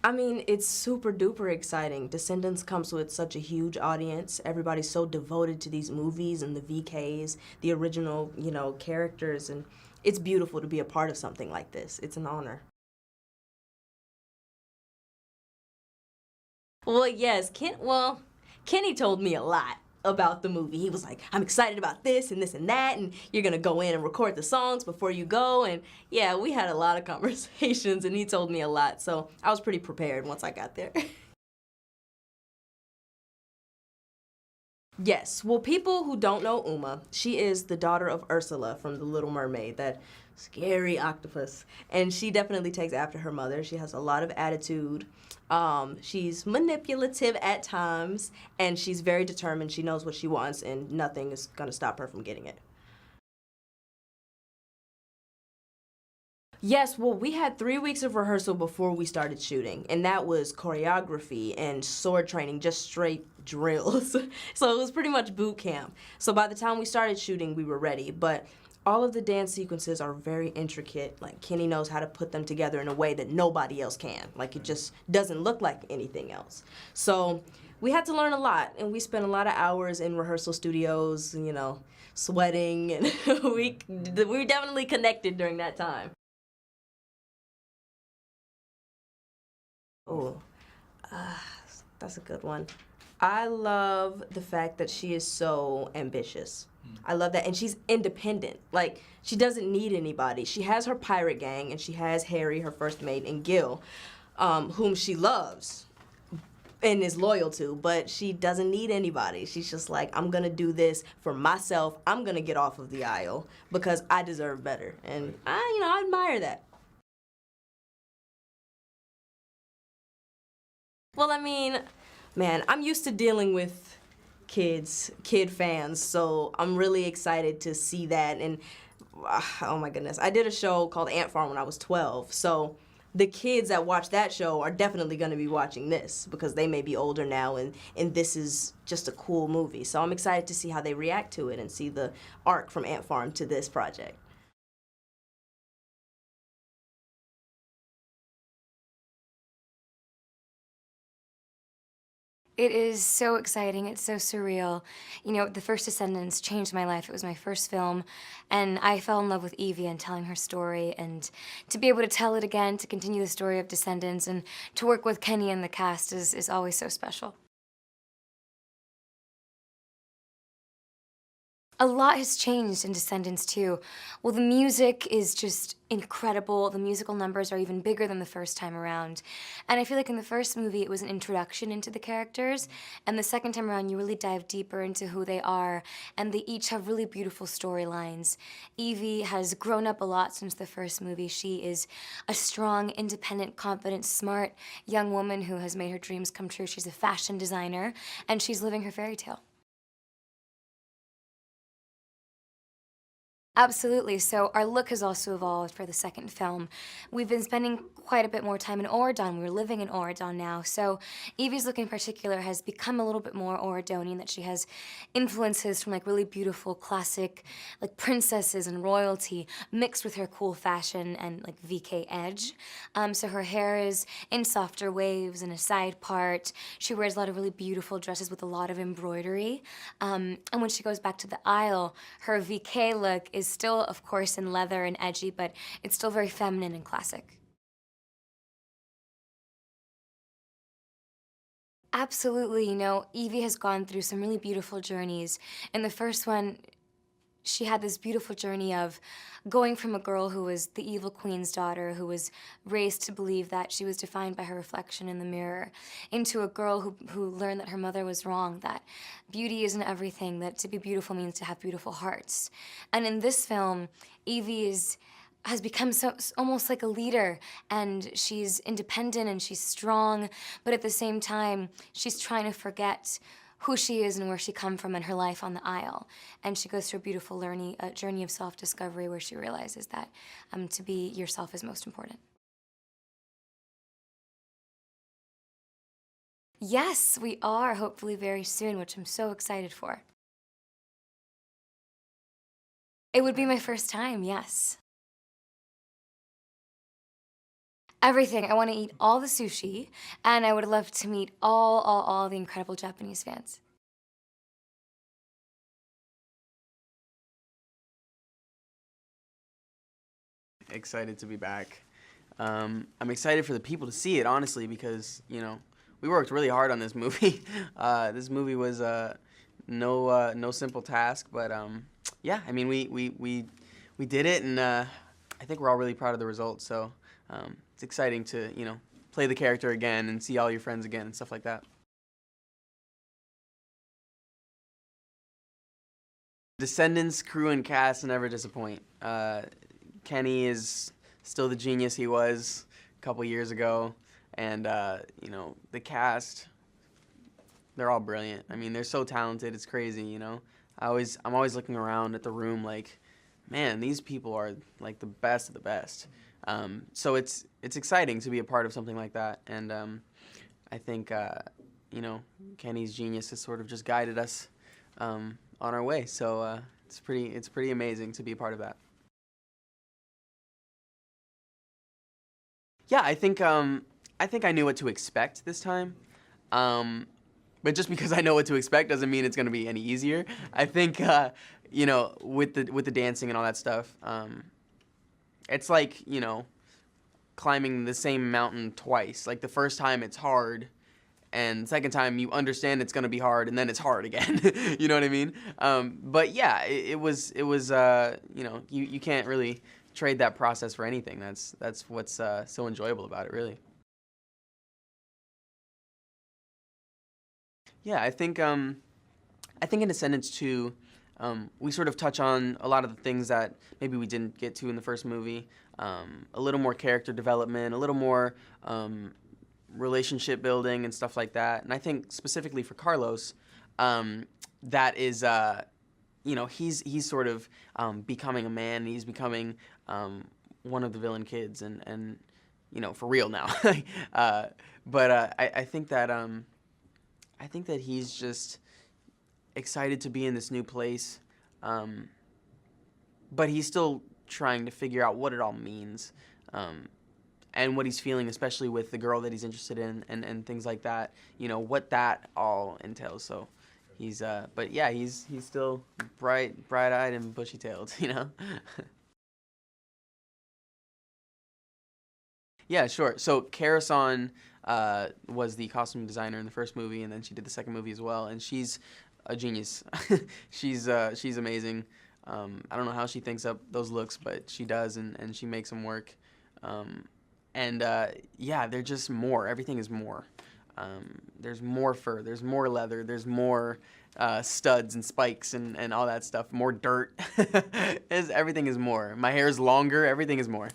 I mean, it's super duper exciting. Descendants comes with such a huge audience. Everybody's so devoted to these movies and the VKs, the original, characters, and it's beautiful to be a part of something like this. It's an honor. Well, yes, Kenny told me a lot about the movie. He was like, I'm excited about this and that, and you're gonna go in and record the songs before you go. And yeah, we had a lot of conversations, and he told me a lot, so I was pretty prepared once I got there. Yes. Well, people who don't know Uma, she is the daughter of Ursula from The Little Mermaid, that scary octopus. And she definitely takes after her mother. She has a lot of attitude. She's manipulative at times, and she's very determined. She knows what she wants, and nothing is going to stop her from getting it. Yes, well, we had 3 weeks of rehearsal before we started shooting, and that was choreography and sword training, just straight drills. So it was pretty much boot camp. So by the time we started shooting, we were ready, but all of the dance sequences are very intricate. Like, Kenny knows how to put them together in a way that nobody else can. Like, it just doesn't look like anything else. So we had to learn a lot, and we spent a lot of hours in rehearsal studios, sweating, and we definitely connected during that time. Oh, uh, that's a good one. I love the fact that she is so ambitious. I love that. And she's independent. Like, she doesn't need anybody. She has her pirate gang, and she has Harry, her first mate, and Gil, whom she loves and is loyal to, but she doesn't need anybody. She's just like, I'm gonna do this for myself. I'm gonna get off of the aisle because I deserve better. And I admire that. Well, I mean, man, I'm used to dealing with kid fans, so I'm really excited to see that. And oh my goodness, I did a show called Ant Farm when I was 12, so the kids that watch that show are definitely going to be watching this because they may be older now, and this is just a cool movie. So I'm excited to see how they react to it and see the arc from Ant Farm to this project. It is so exciting. It's so surreal. You know, the first Descendants changed my life. It was my first film, and I fell in love with Evie and telling her story. And to be able to tell it again, to continue the story of Descendants, and to work with Kenny and the cast is always so special. A lot has changed in Descendants too. Well, the music is just incredible. The musical numbers are even bigger than the first time around. And I feel like in the first movie, it was an introduction into the characters. And the second time around, you really dive deeper into who they are. And they each have really beautiful storylines. Evie has grown up a lot since the first movie. She is a strong, independent, confident, smart young woman who has made her dreams come true. She's a fashion designer, and she's living her fairy tale. Absolutely. So our look has also evolved for the second film. We've been spending quite a bit more time in Oregon. We're living in Oregon now. So Evie's look in particular has become a little bit more Oregonian, that she has influences from like really beautiful classic like princesses and royalty mixed with her cool fashion and like VK edge. So her hair is in softer waves and a side part. She wears a lot of really beautiful dresses with a lot of embroidery. And when she goes back to the aisle, her VK look is still, of course, in leather and edgy, but it's still very feminine and classic. Absolutely, you know, Evie has gone through some really beautiful journeys. In the first one, she had this beautiful journey of going from a girl who was the evil queen's daughter, who was raised to believe that she was defined by her reflection in the mirror, into a girl who learned that her mother was wrong, that beauty isn't everything, that to be beautiful means to have beautiful hearts. And in this film, Evie has become almost like a leader, and she's independent and she's strong, but at the same time, she's trying to forget who she is and where she come from in her life on the aisle. And she goes through a beautiful journey of self-discovery where she realizes that to be yourself is most important. Yes, we are, hopefully very soon, which I'm so excited for. It would be my first time, yes. everything. I want to eat all the sushi, and I would love to meet all the incredible Japanese fans. Excited to be back. I'm excited for the people to see it, honestly, because, we worked really hard on this movie. This movie was no simple task, but yeah, I mean, we did it, and I think we're all really proud of the results. So it's exciting to play the character again and see all your friends again and stuff like that. Descendants, crew, and cast never disappoint. Kenny is still the genius he was a couple years ago, and the cast, they're all brilliant. I mean, they're so talented, it's crazy. I'm always looking around at the room like, man, these people are like the best of the best. So it's exciting to be a part of something like that, and I think Kenny's genius has sort of just guided us on our way. So it's pretty amazing to be a part of that. Yeah, I think I knew what to expect this time, but just because I know what to expect doesn't mean it's going to be any easier. I think with the dancing and all that stuff, it's like climbing the same mountain twice. Like the first time it's hard, and the second time you understand it's going to be hard, and then it's hard again. You know what I mean? But yeah, it was you can't really trade that process for anything. That's what's so enjoyable about it, really. Yeah, I think in Descendants 2, we sort of touch on a lot of the things that maybe we didn't get to in the first movie. A little more character development, a little more relationship building and stuff like that. And I think specifically for Carlos, that is he's sort of becoming a man. He's becoming one of the villain kids, and for real now. But I think that he's just excited to be in this new place, but he's still trying to figure out what it all means, and what he's feeling, especially with the girl that he's interested in, and things like that. What that all entails. So but yeah, he's still bright-eyed and bushy-tailed. Yeah, sure. So Kara-san was the costume designer in the first movie, and then she did the second movie as well, and she's a genius. She's amazing. I don't know how she thinks up those looks, but she does, and she makes them work. Yeah, they're just more. Everything is more. There's more fur. There's more leather. There's more studs and spikes and all that stuff. More dirt. Everything is more. My hair is longer. Everything is more.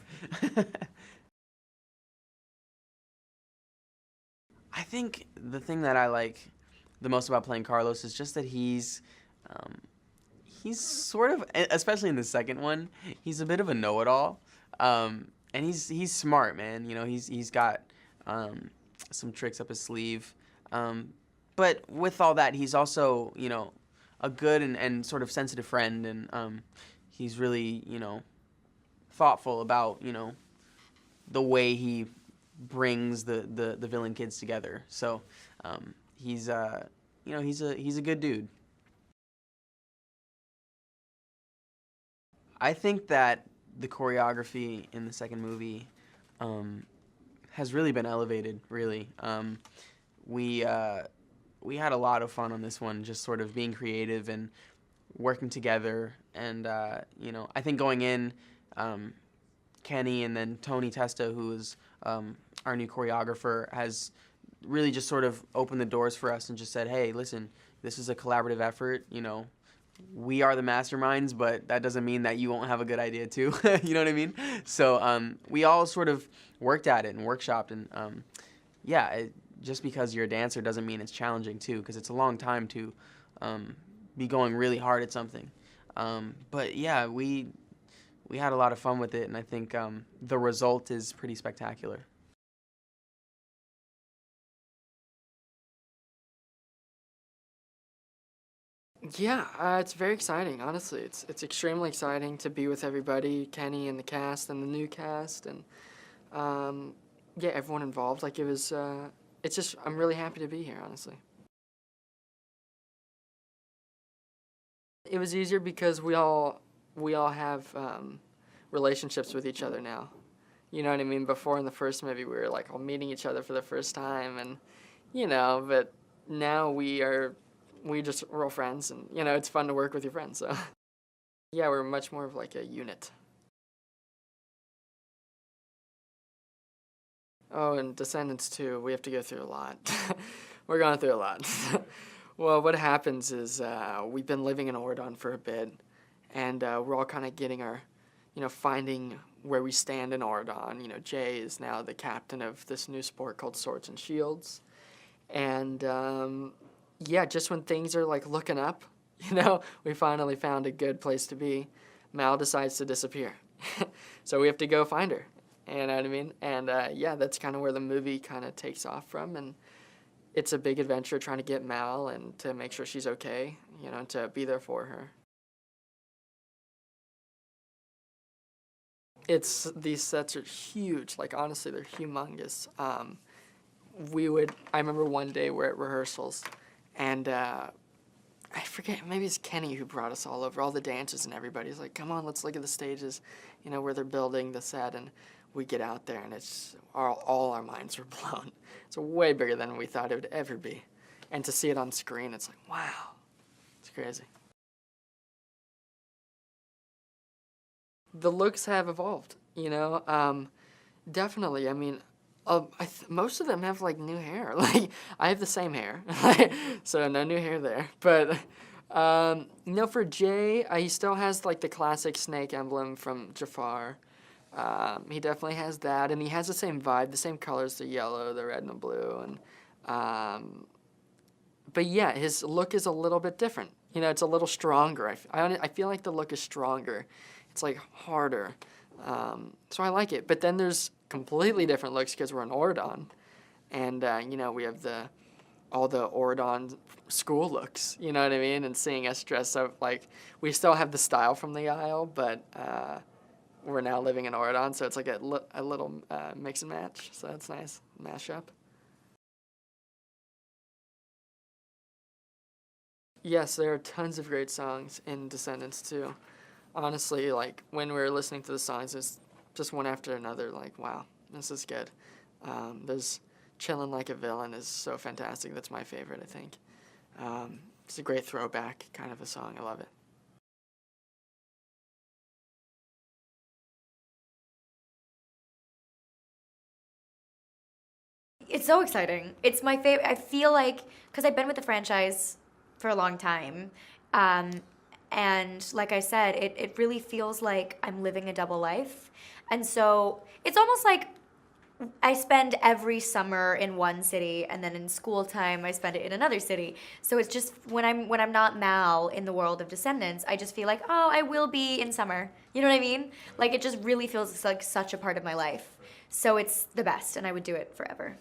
I think the thing that I like the most about playing Carlos is just that he's sort of, especially in the second one, he's a bit of a know-it-all, and he's smart, man. He's got some tricks up his sleeve, but with all that, he's also a good and sort of sensitive friend, and he's really thoughtful about the way he brings the villain kids together. So he's he's a good dude. I think that the choreography in the second movie has really been elevated. Really, we had a lot of fun on this one, just sort of being creative and working together. And I think going in, Kenny and then Tony Testa, who is our new choreographer, has really just sort of opened the doors for us and just said, hey, listen, this is a collaborative effort. We are the masterminds, but that doesn't mean that you won't have a good idea too. You know what I mean? So we all sort of worked at it and workshopped, and just because you're a dancer doesn't mean it's challenging too, because it's a long time to be going really hard at something. But yeah, we had a lot of fun with it, and I think the result is pretty spectacular. Yeah, it's very exciting. Honestly, it's extremely exciting to be with everybody, Kenny and the cast and the new cast, and yeah, everyone involved. Like it was, it's just, I'm really happy to be here, honestly. It was easier because we all have relationships with each other now. You know what I mean? Before in the first movie, we were like all meeting each other for the first time, and but now we just real friends, and it's fun to work with your friends. So yeah, we're much more of like a unit. Oh, and Descendants 2, we have to go through a lot. We're going through a lot. Well, what happens is we've been living in Oregon for a bit, and we're all kind of getting our, finding where we stand in Oregon. Jay is now the captain of this new sport called Swords and Shields. And yeah, just when things are like looking up, we finally found a good place to be, Mal decides to disappear. So we have to go find her. You know what I mean? And yeah, that's kind of where the movie kind of takes off from. And it's a big adventure trying to get Mal and to make sure she's okay, to be there for her. These sets are huge. Like, honestly, they're humongous. I remember one day we're at rehearsals, and I forget, maybe it's Kenny who brought us all over, all the dancers and everybody's like, come on, let's look at the stages, where they're building the set, and we get out there, and it's all our minds were blown. It's way bigger than we thought it would ever be. And to see it on screen, it's like, wow, it's crazy. The looks have evolved, definitely. I mean, most of them have like new hair. Like I have the same hair, so no new hair there. But for Jay, he still has like the classic snake emblem from Jafar. He definitely has that, and he has the same vibe, the same colors, the yellow, the red, and the blue. And but yeah, his look is a little bit different. It's a little stronger. I feel like the look is stronger. It's like harder. So I like it. But then there's completely different looks because we're in Oregon. And, we have all the Oregon school looks, you know what I mean? And seeing us dress up, like, we still have the style from the Isle, but we're now living in Oregon, so it's like a little mix and match. So that's nice, mashup. Yes, there are tons of great songs in Descendants 2. Honestly, like, when we were listening to the songs, it's just one after another, like, wow, this is good. There's Chillin' Like a Villain is so fantastic. That's my favorite, I think. It's a great throwback kind of a song. I love it. It's so exciting. It's my favorite. I feel like, because I've been with the franchise for a long time, and like I said, it really feels like I'm living a double life. And so it's almost like I spend every summer in one city, and then in school time I spend it in another city. So it's just when I'm not Mal in the world of Descendants, I just feel like, oh, I will be in summer. You know what I mean? Like it just really feels like such a part of my life. So it's the best, and I would do it forever.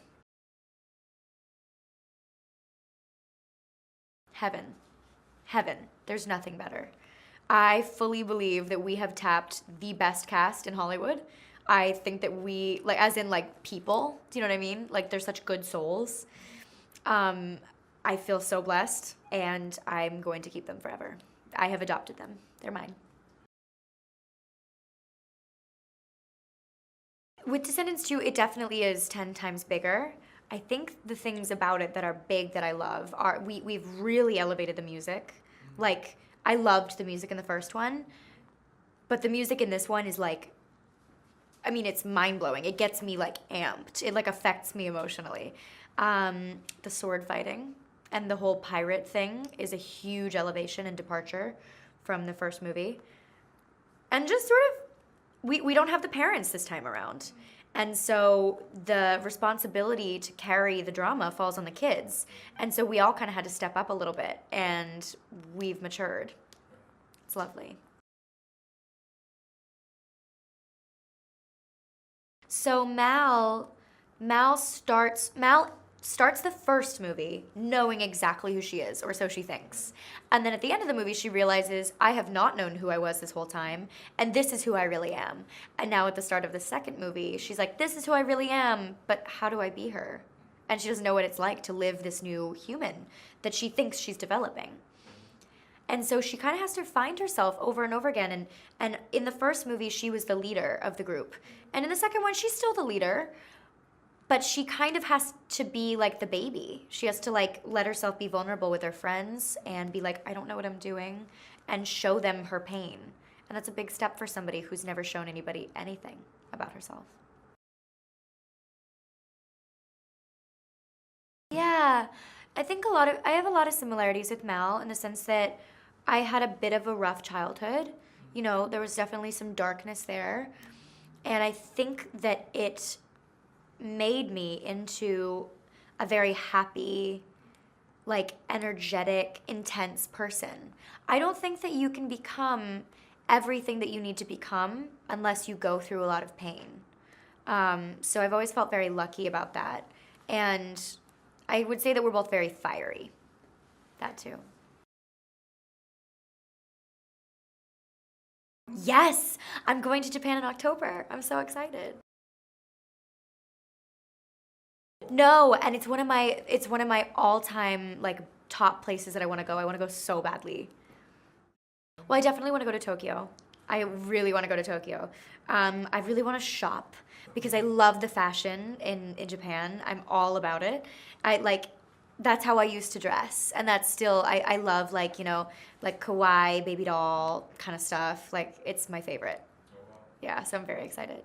Heaven. Heaven. There's nothing better. I fully believe that we have tapped the best cast in Hollywood. I think that we, like, as in, like, people, do you know what I mean? Like, they're such good souls. I feel so blessed, and I'm going to keep them forever. I have adopted them. They're mine. With Descendants 2, it definitely is 10 times bigger. I think the things about it that are big that I love are we've really elevated the music. Like, I loved the music in the first one, but the music in this one is like, I mean, it's mind-blowing. It gets me like amped. It like affects me emotionally. The sword fighting and the whole pirate thing is a huge elevation and departure from the first movie. And just sort of, we don't have the parents this time around. And so the responsibility to carry the drama falls on the kids. And so we all kind of had to step up a little bit, and we've matured. It's lovely. So Mal starts the first movie knowing exactly who she is, or so she thinks. And then at the end of the movie, she realizes, I have not known who I was this whole time, and this is who I really am. And now at the start of the second movie, she's like, this is who I really am, but how do I be her? And she doesn't know what it's like to live this new human that she thinks she's developing. And so she kind of has to find herself over and over again. And in the first movie, she was the leader of the group. And in the second one, she's still the leader, but she kind of has to be like the baby. She has to like let herself be vulnerable with her friends and be like, I don't know what I'm doing, and show them her pain. And that's a big step for somebody who's never shown anybody anything about herself. Yeah, I think I have a lot of similarities with Mal in the sense that I had a bit of a rough childhood. You know, there was definitely some darkness there. And I think that it made me into a very happy, like energetic, intense person. I don't think that you can become everything that you need to become unless you go through a lot of pain. So I've always felt very lucky about that. And I would say that we're both very fiery. That too. Yes, I'm going to Japan in October. I'm so excited. No, and it's one of my all-time like top places that I want to go. I want to go so badly. Well, I definitely want to go to Tokyo. I really want to go to Tokyo. I really want to shop because I love the fashion in Japan. I'm all about it. That's how I used to dress, and that's still I love like, you know, like kawaii baby doll kind of stuff. Like, it's my favorite. Yeah, so I'm very excited.